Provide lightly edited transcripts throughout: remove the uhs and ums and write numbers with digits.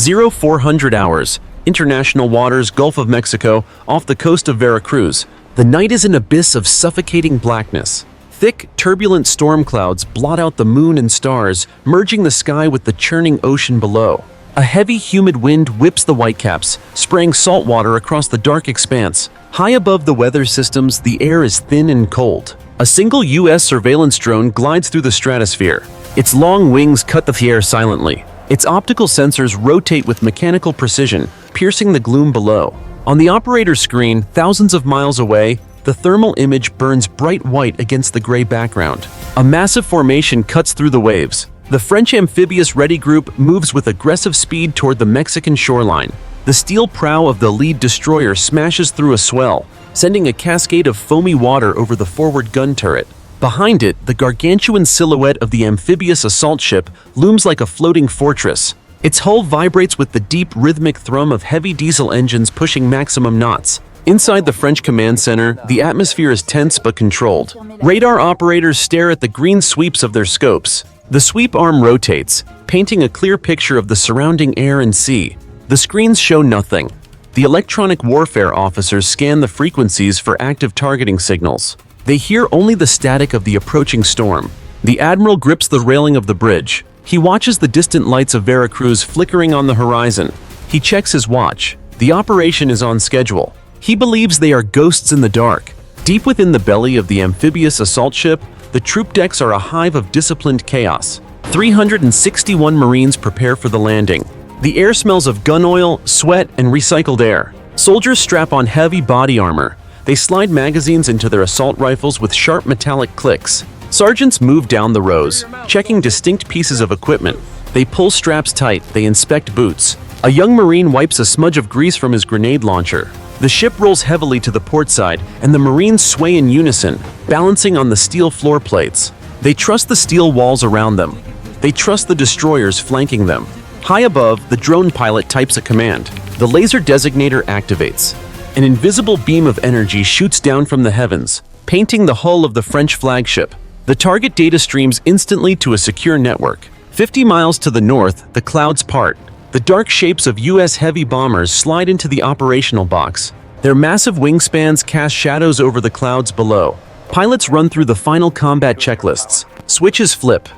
0400 hours, international waters, Gulf of Mexico, off the coast of Veracruz. The night is an abyss of suffocating blackness. Thick, turbulent storm clouds blot out the moon and stars, merging the sky with the churning ocean below. A heavy, humid wind whips the whitecaps, spraying salt water across the dark expanse. High above the weather systems, the air is thin and cold. A single U.S. surveillance drone glides through the stratosphere. Its long wings cut the air silently. Its optical sensors rotate with mechanical precision, piercing the gloom below. On the operator's screen, thousands of miles away, the thermal image burns bright white against the gray background. A massive formation cuts through the waves. The French amphibious Ready Group moves with aggressive speed toward the Mexican shoreline. The steel prow of the lead destroyer smashes through a swell, sending a cascade of foamy water over the forward gun turret. Behind it, the gargantuan silhouette of the amphibious assault ship looms like a floating fortress. Its hull vibrates with the deep, rhythmic thrum of heavy diesel engines pushing maximum knots. Inside the French command center, the atmosphere is tense but controlled. Radar operators stare at the green sweeps of their scopes. The sweep arm rotates, painting a clear picture of the surrounding air and sea. The screens show nothing. The electronic warfare officers scan the frequencies for active targeting signals. They hear only the static of the approaching storm. The admiral grips the railing of the bridge. He watches the distant lights of Veracruz flickering on the horizon. He checks his watch. The operation is on schedule. He believes they are ghosts in the dark. Deep within the belly of the amphibious assault ship, the troop decks are a hive of disciplined chaos. 361 Marines prepare for the landing. The air smells of gun oil, sweat, and recycled air. Soldiers strap on heavy body armor. They slide magazines into their assault rifles with sharp metallic clicks. Sergeants move down the rows, checking distinct pieces of equipment. They pull straps tight, they inspect boots. A young Marine wipes a smudge of grease from his grenade launcher. The ship rolls heavily to the port side, and the Marines sway in unison, balancing on the steel floor plates. They trust the steel walls around them. They trust the destroyers flanking them. High above, the drone pilot types a command. The laser designator activates. An invisible beam of energy shoots down from the heavens, painting the hull of the French flagship. The target data streams instantly to a secure network. 50 miles to the north, the clouds part. The dark shapes of U.S. heavy bombers slide into the operational box. Their massive wingspans cast shadows over the clouds below. Pilots run through the final combat checklists. Switches flip.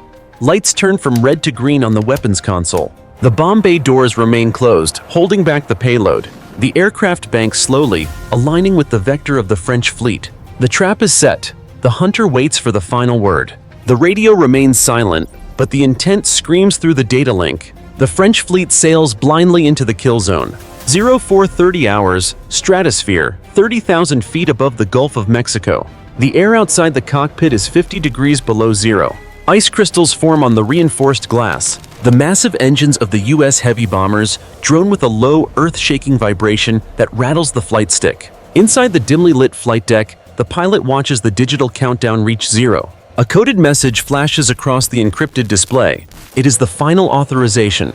Lights turn from red to green on the weapons console. The bomb bay doors remain closed, holding back the payload. The aircraft banks slowly, aligning with the vector of the French fleet. The trap is set. The hunter waits for the final word. The radio remains silent, but the intent screams through the data link. The French fleet sails blindly into the kill zone. 0430 hours, stratosphere, 30,000 feet above the Gulf of Mexico. The air outside the cockpit is 50 degrees below zero. Ice crystals form on the reinforced glass. The massive engines of the U.S. heavy bombers drone with a low, earth-shaking vibration that rattles the flight stick. Inside the dimly lit flight deck, the pilot watches the digital countdown reach zero. A coded message flashes across the encrypted display. It is the final authorization.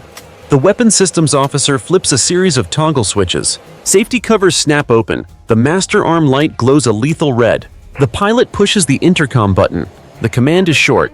The weapons systems officer flips a series of toggle switches. Safety covers snap open. The master arm light glows a lethal red. The pilot pushes the intercom button. The command is short.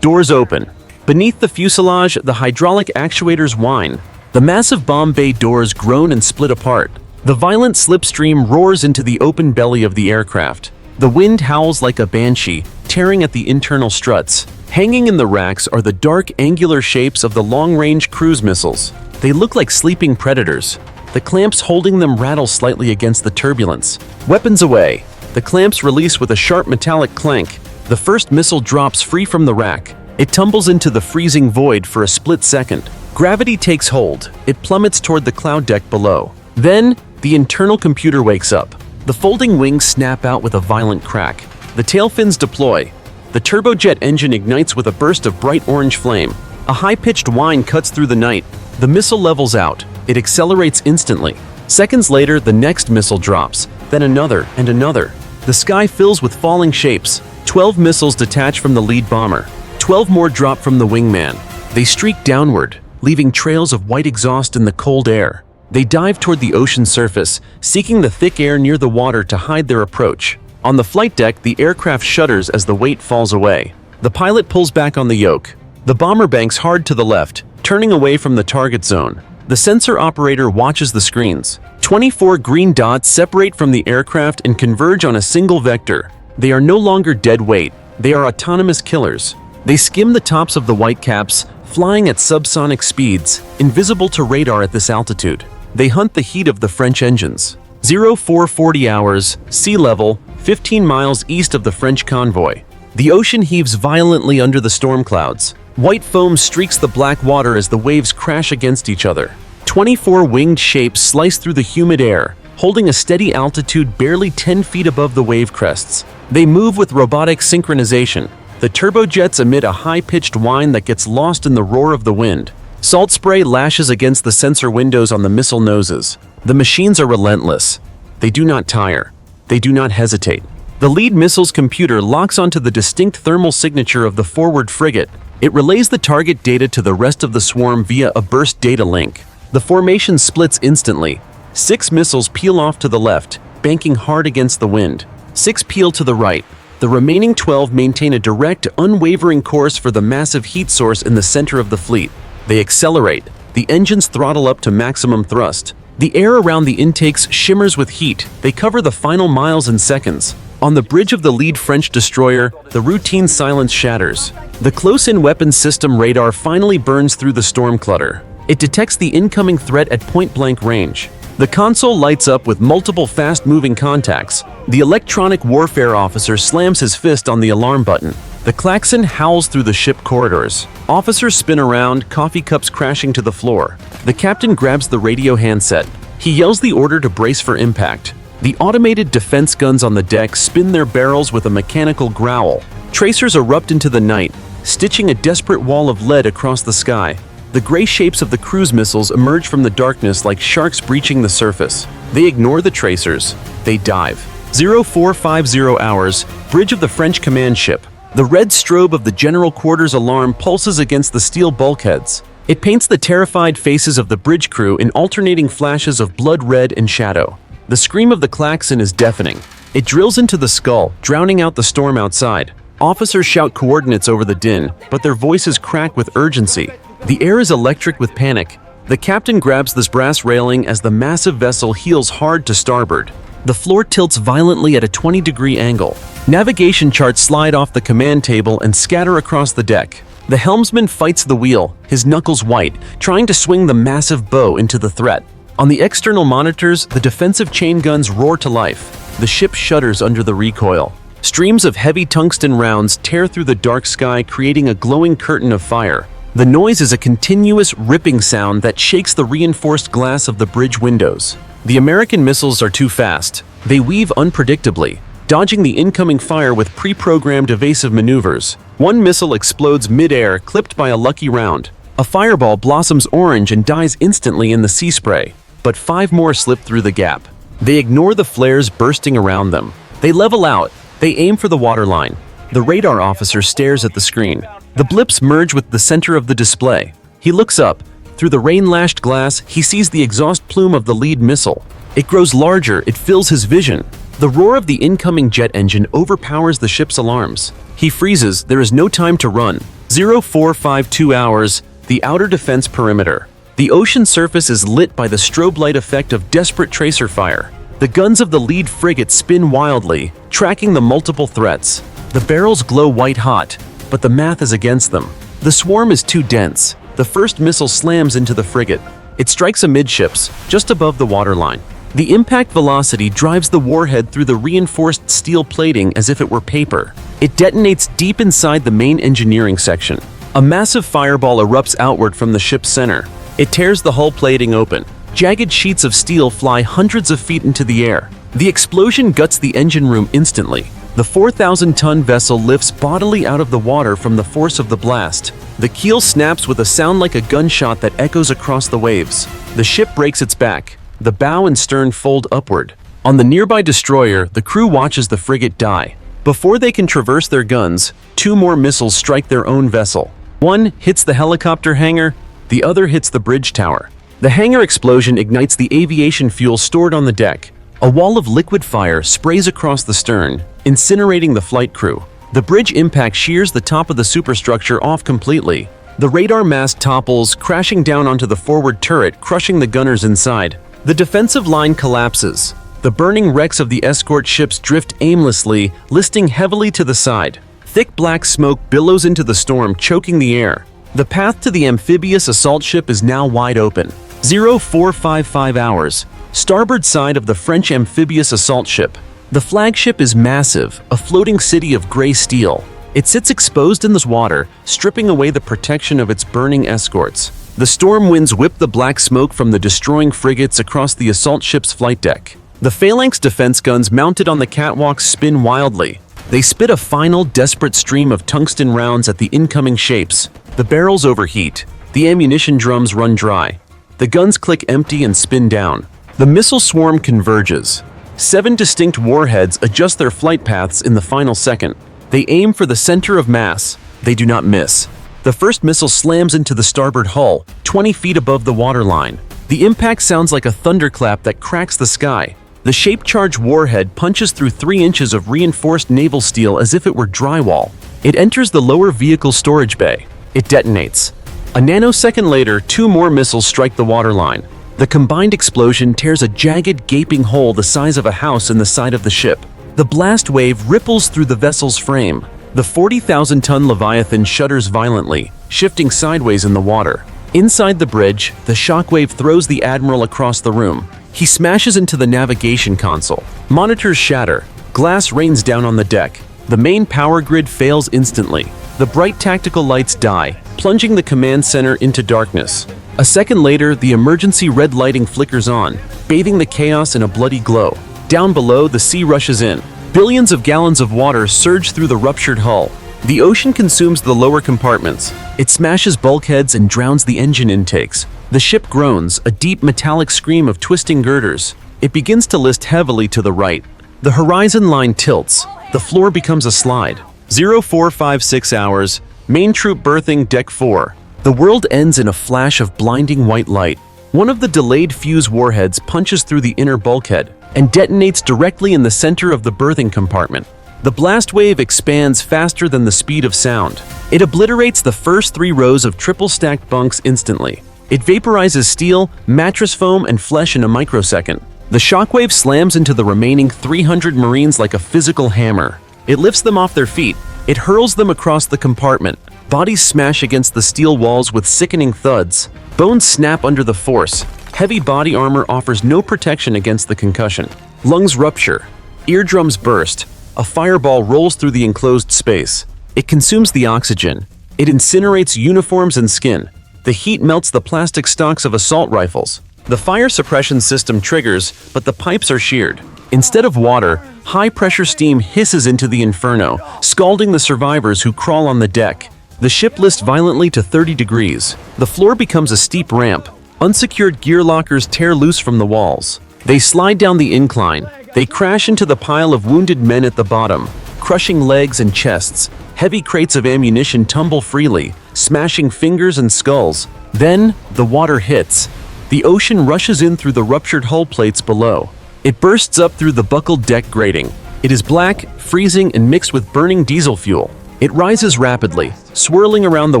Doors open. Beneath the fuselage, the hydraulic actuators whine. The massive bomb bay doors groan and split apart. The violent slipstream roars into the open belly of the aircraft. The wind howls like a banshee, tearing at the internal struts. Hanging in the racks are the dark, angular shapes of the long-range cruise missiles. They look like sleeping predators. The clamps holding them rattle slightly against the turbulence. Weapons away. The clamps release with a sharp metallic clank. The first missile drops free from the rack. It tumbles into the freezing void for a split second. Gravity takes hold. It plummets toward the cloud deck below. Then, the internal computer wakes up. The folding wings snap out with a violent crack. The tail fins deploy. The turbojet engine ignites with a burst of bright orange flame. A high-pitched whine cuts through the night. The missile levels out. It accelerates instantly. Seconds later, the next missile drops. Then another and another. The sky fills with falling shapes. 12 missiles detach from the lead bomber. 12 more drop from the wingman. They streak downward, leaving trails of white exhaust in the cold air. They dive toward the ocean surface, seeking the thick air near the water to hide their approach. On the flight deck, the aircraft shudders as the weight falls away. The pilot pulls back on the yoke. The bomber banks hard to the left, turning away from the target zone. The sensor operator watches the screens. 24 green dots separate from the aircraft and converge on a single vector. They are no longer dead weight. They are autonomous killers. They skim the tops of the whitecaps, flying at subsonic speeds, invisible to radar at this altitude. They hunt the heat of the French engines. 0440 hours, sea level, 15 miles east of the French convoy. The ocean heaves violently under the storm clouds. White foam streaks the black water as the waves crash against each other. 24 winged shapes slice through the humid air, holding a steady altitude barely 10 feet above the wave crests. They move with robotic synchronization. The turbojets emit a high-pitched whine that gets lost in the roar of the wind. Salt spray lashes against the sensor windows on the missile noses. The machines are relentless. They do not tire. They do not hesitate. The lead missile's computer locks onto the distinct thermal signature of the forward frigate. It relays the target data to the rest of the swarm via a burst data link. The formation splits instantly. 6 missiles peel off to the left, banking hard against the wind. 6 peel to the right. The remaining 12 maintain a direct, unwavering course for the massive heat source in the center of the fleet. They accelerate. The engines throttle up to maximum thrust. The air around the intakes shimmers with heat. They cover the final miles in seconds. On the bridge of the lead French destroyer, the routine silence shatters. The close-in weapons system radar finally burns through the storm clutter. It detects the incoming threat at point-blank range. The console lights up with multiple fast-moving contacts. The electronic warfare officer slams his fist on the alarm button. The klaxon howls through the ship corridors. Officers spin around, coffee cups crashing to the floor. The captain grabs the radio handset. He yells the order to brace for impact. The automated defense guns on the deck spin their barrels with a mechanical growl. Tracers erupt into the night, stitching a desperate wall of lead across the sky. The gray shapes of the cruise missiles emerge from the darkness like sharks breaching the surface. They ignore the tracers. They dive. 0450 hours, bridge of the French command ship. The red strobe of the general quarters alarm pulses against the steel bulkheads. It paints the terrified faces of the bridge crew in alternating flashes of blood red and shadow. The scream of the klaxon is deafening. It drills into the skull, drowning out the storm outside. Officers shout coordinates over the din, but their voices crack with urgency. The air is electric with panic. The captain grabs this brass railing as the massive vessel heels hard to starboard. The floor tilts violently at a 20-degree angle. Navigation charts slide off the command table and scatter across the deck. The helmsman fights the wheel, his knuckles white, trying to swing the massive bow into the threat. On the external monitors, the defensive chain guns roar to life. The ship shudders under the recoil. Streams of heavy tungsten rounds tear through the dark sky, creating a glowing curtain of fire. The noise is a continuous, ripping sound that shakes the reinforced glass of the bridge windows. The American missiles are too fast. They weave unpredictably, dodging the incoming fire with pre-programmed evasive maneuvers. One missile explodes mid-air, clipped by a lucky round. A fireball blossoms orange and dies instantly in the sea spray, but 5 more slip through the gap. They ignore the flares bursting around them. They level out. They aim for the waterline. The radar officer stares at the screen. The blips merge with the center of the display. He looks up. Through the rain-lashed glass, he sees the exhaust plume of the lead missile. It grows larger. It fills his vision. The roar of the incoming jet engine overpowers the ship's alarms. He freezes. There is no time to run. 0452 hours, the outer defense perimeter. The ocean surface is lit by the strobe light effect of desperate tracer fire. The guns of the lead frigate spin wildly, tracking the multiple threats. The barrels glow white-hot, but the math is against them. The swarm is too dense. The first missile slams into the frigate. It strikes amidships, just above the waterline. The impact velocity drives the warhead through the reinforced steel plating as if it were paper. It detonates deep inside the main engineering section. A massive fireball erupts outward from the ship's center. It tears the hull plating open. Jagged sheets of steel fly hundreds of feet into the air. The explosion guts the engine room instantly. The 4,000-ton vessel lifts bodily out of the water from the force of the blast. The keel snaps with a sound like a gunshot that echoes across the waves. The ship breaks its back. The bow and stern fold upward. On the nearby destroyer, the crew watches the frigate die. Before they can traverse their guns, 2 more missiles strike their own vessel. One hits the helicopter hangar, the other hits the bridge tower. The hangar explosion ignites the aviation fuel stored on the deck. A wall of liquid fire sprays across the stern, incinerating the flight crew. The bridge impact shears the top of the superstructure off completely. The radar mast topples, crashing down onto the forward turret, crushing the gunners inside. The defensive line collapses. The burning wrecks of the escort ships drift aimlessly, listing heavily to the side. Thick black smoke billows into the storm, choking the air. The path to the amphibious assault ship is now wide open. 0455 hours. Starboard side of the French amphibious assault ship. The flagship is massive, a floating city of gray steel. It sits exposed in the water, stripping away the protection of its burning escorts. The storm winds whip the black smoke from the destroying frigates across the assault ship's flight deck. The phalanx defense guns mounted on the catwalks spin wildly. They spit a final, desperate stream of tungsten rounds at the incoming shapes. The barrels overheat. The ammunition drums run dry. The guns click empty and spin down. The missile swarm converges. 7 distinct warheads adjust their flight paths in the final second. They aim for the center of mass. They do not miss. The first missile slams into the starboard hull, 20 feet above the waterline. The impact sounds like a thunderclap that cracks the sky. The shape-charged warhead punches through 3 inches of reinforced naval steel as if it were drywall. It enters the lower vehicle storage bay. It detonates. A nanosecond later, 2 more missiles strike the waterline. The combined explosion tears a jagged, gaping hole the size of a house in the side of the ship. The blast wave ripples through the vessel's frame. The 40,000-ton Leviathan shudders violently, shifting sideways in the water. Inside the bridge, the shockwave throws the admiral across the room. He smashes into the navigation console. Monitors shatter. Glass rains down on the deck. The main power grid fails instantly. The bright tactical lights die, plunging the command center into darkness. A second later, the emergency red lighting flickers on, bathing the chaos in a bloody glow. Down below, the sea rushes in. Billions of gallons of water surge through the ruptured hull. The ocean consumes the lower compartments. It smashes bulkheads and drowns the engine intakes. The ship groans, a deep metallic scream of twisting girders. It begins to list heavily to the right. The horizon line tilts. The floor becomes a slide. 0456 hours. Main troop berthing, deck 4. The world ends in a flash of blinding white light. One of the delayed fuse warheads punches through the inner bulkhead and detonates directly in the center of the berthing compartment. The blast wave expands faster than the speed of sound. It obliterates the first 3 rows of triple-stacked bunks instantly. It vaporizes steel, mattress foam, and flesh in a microsecond. The shockwave slams into the remaining 300 Marines like a physical hammer. It lifts them off their feet. It hurls them across the compartment. Bodies smash against the steel walls with sickening thuds. Bones snap under the force. Heavy body armor offers no protection against the concussion. Lungs rupture. Eardrums burst. A fireball rolls through the enclosed space. It consumes the oxygen. It incinerates uniforms and skin. The heat melts the plastic stocks of assault rifles. The fire suppression system triggers, but the pipes are sheared. Instead of water, high-pressure steam hisses into the inferno, scalding the survivors who crawl on the deck. The ship lists violently to 30 degrees. The floor becomes a steep ramp. Unsecured gear lockers tear loose from the walls. They slide down the incline. They crash into the pile of wounded men at the bottom, crushing legs and chests. Heavy crates of ammunition tumble freely, smashing fingers and skulls. Then, the water hits. The ocean rushes in through the ruptured hull plates below. It bursts up through the buckled deck grating. It is black, freezing, and mixed with burning diesel fuel. It rises rapidly, swirling around the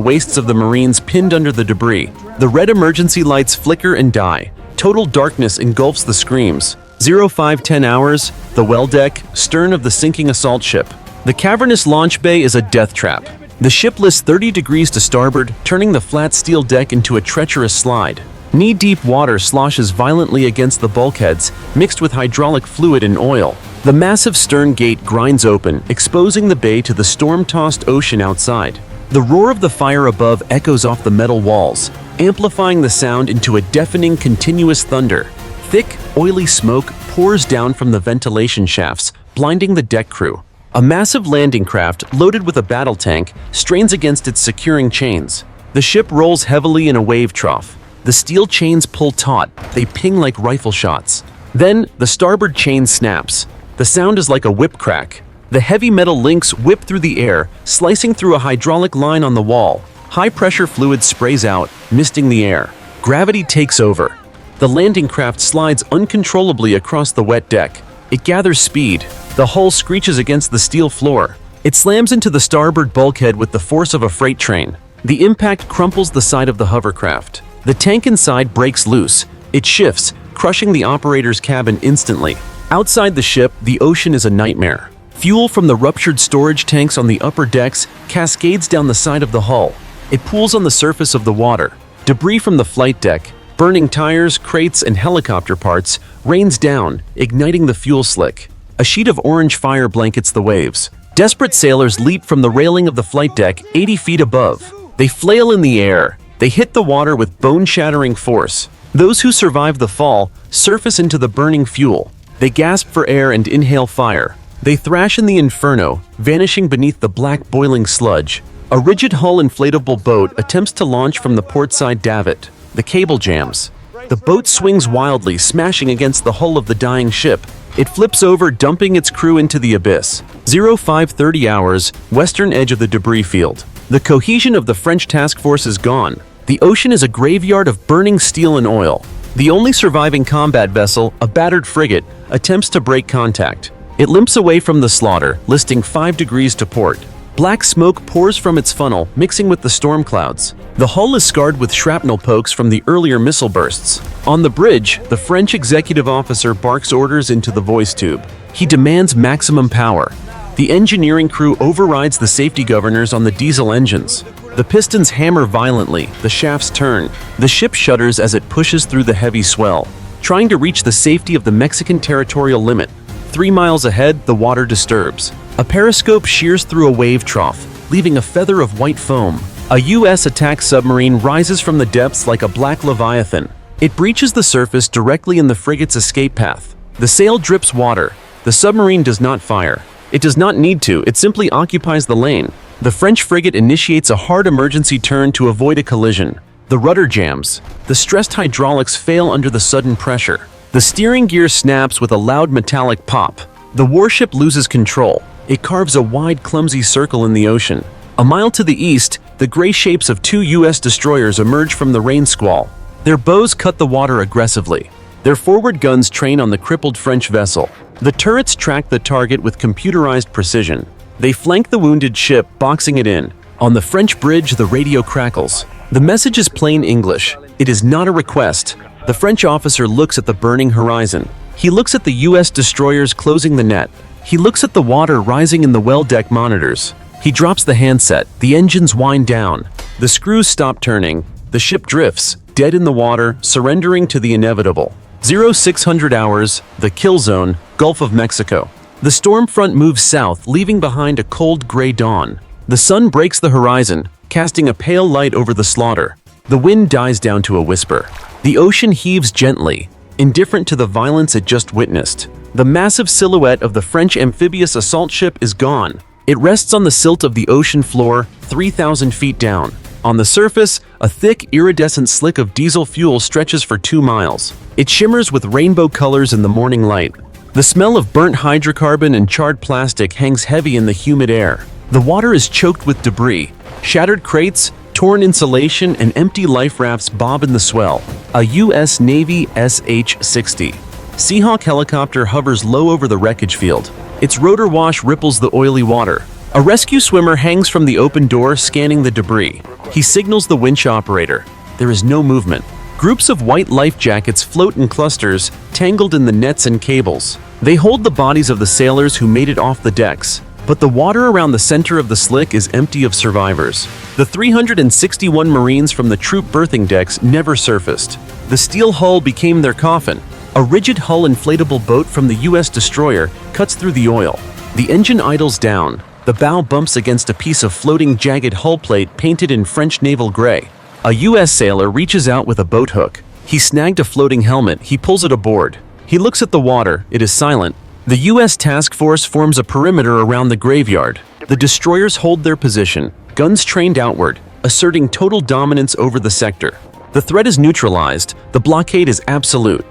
waists of the Marines pinned under the debris. The red emergency lights flicker and die. Total darkness engulfs the screams. 0510 hours, the well deck, stern of the sinking assault ship. The cavernous launch bay is a death trap. The ship lists 30 degrees to starboard, turning the flat steel deck into a treacherous slide. Knee-deep water sloshes violently against the bulkheads, mixed with hydraulic fluid and oil. The massive stern gate grinds open, exposing the bay to the storm-tossed ocean outside. The roar of the fire above echoes off the metal walls, amplifying the sound into a deafening, continuous thunder. Thick, oily smoke pours down from the ventilation shafts, blinding the deck crew. A massive landing craft, loaded with a battle tank, strains against its securing chains. The ship rolls heavily in a wave trough. The steel chains pull taut. They ping like rifle shots. Then, the starboard chain snaps. The sound is like a whip crack. The heavy metal links whip through the air, slicing through a hydraulic line on the wall. High-pressure fluid sprays out, misting the air. Gravity takes over. The landing craft slides uncontrollably across the wet deck. It gathers speed. The hull screeches against the steel floor. It slams into the starboard bulkhead with the force of a freight train. The impact crumples the side of the hovercraft. The tank inside breaks loose. It shifts, crushing the operator's cabin instantly. Outside the ship, the ocean is a nightmare. Fuel from the ruptured storage tanks on the upper decks cascades down the side of the hull. It pools on the surface of the water. Debris from the flight deck, burning tires, crates, and helicopter parts, rains down, igniting the fuel slick. A sheet of orange fire blankets the waves. Desperate sailors leap from the railing of the flight deck 80 feet above. They flail in the air. They hit the water with bone-shattering force. Those who survive the fall surface into the burning fuel. They gasp for air and inhale fire. They thrash in the inferno, vanishing beneath the black boiling sludge. A rigid-hull inflatable boat attempts to launch from the portside davit. The cable jams. The boat swings wildly, smashing against the hull of the dying ship. It flips over, dumping its crew into the abyss. 0530 hours, western edge of the debris field. The cohesion of the French task force is gone. The ocean is a graveyard of burning steel and oil. The only surviving combat vessel, a battered frigate, attempts to break contact. It limps away from the slaughter, listing 5 degrees to port. Black smoke pours from its funnel, mixing with the storm clouds. The hull is scarred with shrapnel pokes from the earlier missile bursts. On the bridge, the French executive officer barks orders into the voice tube. He demands maximum power. The engineering crew overrides the safety governors on the diesel engines. The pistons hammer violently, the shafts turn. The ship shudders as it pushes through the heavy swell, trying to reach the safety of the Mexican territorial limit. 3 miles ahead, the water disturbs. A periscope shears through a wave trough, leaving a feather of white foam. A U.S. attack submarine rises from the depths like a black leviathan. It breaches the surface directly in the frigate's escape path. The sail drips water. The submarine does not fire. It does not need to, it simply occupies the lane. The French frigate initiates a hard emergency turn to avoid a collision. The rudder jams. The stressed hydraulics fail under the sudden pressure. The steering gear snaps with a loud metallic pop. The warship loses control. It carves a wide, clumsy circle in the ocean. A mile to the east, the gray shapes of 2 U.S. destroyers emerge from the rain squall. Their bows cut the water aggressively. Their forward guns train on the crippled French vessel. The turrets track the target with computerized precision. They flank the wounded ship, boxing it in. On the French bridge, the radio crackles. The message is plain English. It is not a request. The French officer looks at the burning horizon. He looks at the U.S. destroyers closing the net. He looks at the water rising in the well-deck monitors. He drops the handset. The engines wind down. The screws stop turning. The ship drifts, dead in the water, surrendering to the inevitable. 0600 hours, the kill zone, Gulf of Mexico. The storm front moves south, leaving behind a cold gray dawn. The sun breaks the horizon, casting a pale light over the slaughter. The wind dies down to a whisper. The ocean heaves gently, indifferent to the violence it just witnessed. The massive silhouette of the French amphibious assault ship is gone. It rests on the silt of the ocean floor, 3,000 feet down. On the surface, a thick, iridescent slick of diesel fuel stretches for 2 miles. It shimmers with rainbow colors in the morning light. The smell of burnt hydrocarbon and charred plastic hangs heavy in the humid air. The water is choked with debris. Shattered crates, torn insulation, and empty life rafts bob in the swell. A U.S. Navy SH-60 Seahawk helicopter hovers low over the wreckage field. Its rotor wash ripples the oily water. A rescue swimmer hangs from the open door, scanning the debris. He signals the winch operator. There is no movement. Groups of white life jackets float in clusters, tangled in the nets and cables. They hold the bodies of the sailors who made it off the decks. But the water around the center of the slick is empty of survivors. The 361 Marines from the troop berthing decks never surfaced. The steel hull became their coffin. A rigid hull inflatable boat from the U.S. destroyer cuts through the oil. The engine idles down. The bow bumps against a piece of floating jagged hull plate painted in French naval gray. A U.S. sailor reaches out with a boat hook. He snagged a floating helmet. He pulls it aboard. He looks at the water. It is silent. The U.S. task force forms a perimeter around the graveyard. The destroyers hold their position, guns trained outward, asserting total dominance over the sector. The threat is neutralized. The blockade is absolute.